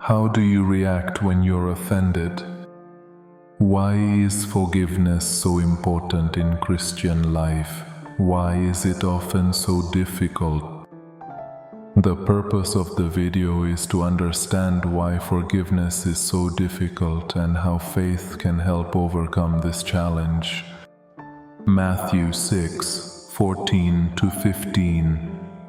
How do you react when you're offended? Why is forgiveness so important in Christian life? Why is it often so difficult? The purpose of the video is to understand why forgiveness is so difficult and how faith can help overcome this challenge. Matthew 6:14-15.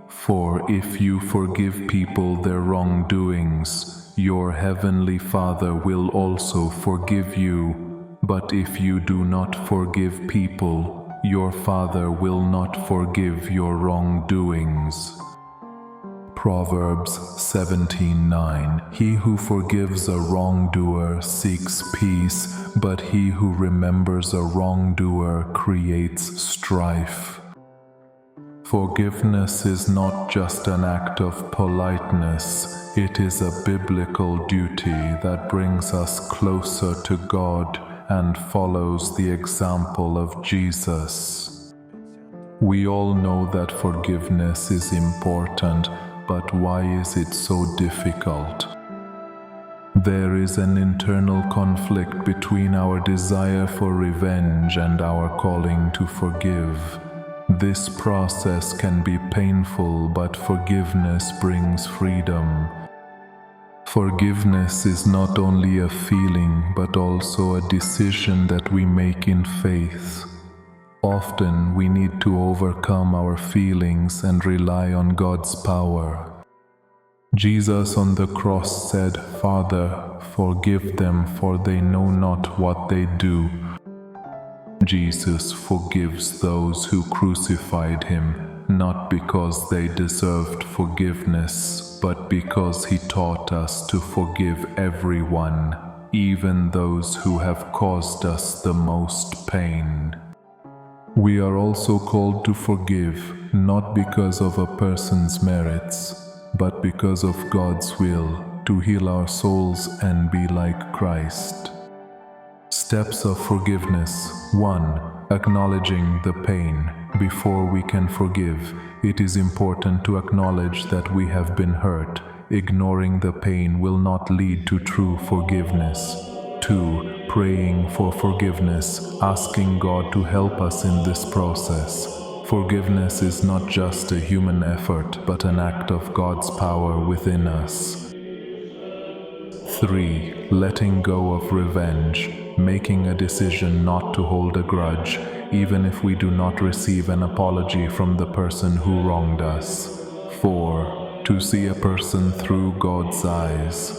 For if you forgive people their wrongdoings, your heavenly Father will also forgive you. But if you do not forgive people, your Father will not forgive your wrongdoings. Proverbs 17:9. He who forgives a wrongdoer seeks peace, but he who remembers a wrongdoer creates strife. Forgiveness is not just an act of politeness, it is a biblical duty that brings us closer to God and follows the example of Jesus. We all know that forgiveness is important, but why is it so difficult? There is an internal conflict between our desire for revenge and our calling to forgive. This process can be painful, but forgiveness brings freedom. Forgiveness is not only a feeling, but also a decision that we make in faith. Often we need to overcome our feelings and rely on God's power. Jesus on the cross said, "Father, forgive them, for they know not what they do." Jesus forgives those who crucified him, not because they deserved forgiveness, but because he taught us to forgive everyone, even those who have caused us the most pain. We are also called to forgive, not because of a person's merits, but because of God's will, to heal our souls and be like Christ. Steps of forgiveness. 1. Acknowledging the pain. Before we can forgive, it is important to acknowledge that we have been hurt. Ignoring the pain will not lead to true forgiveness. 2. Praying for forgiveness, asking God to help us in this process. Forgiveness is not just a human effort, but an act of God's power within us. 3. Letting go of revenge, making a decision not to hold a grudge, even if we do not receive an apology from the person who wronged us. 4. To see a person through God's eyes,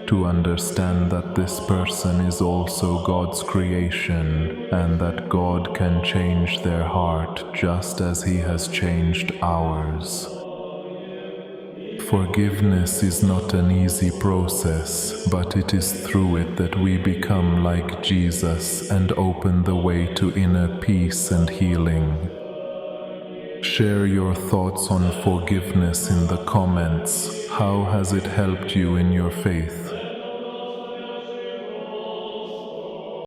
to understand that this person is also God's creation, and that God can change their heart just as He has changed ours. Forgiveness is not an easy process, but it is through it that we become like Jesus and open the way to inner peace and healing. Share your thoughts on forgiveness in the comments. How has it helped you in your faith?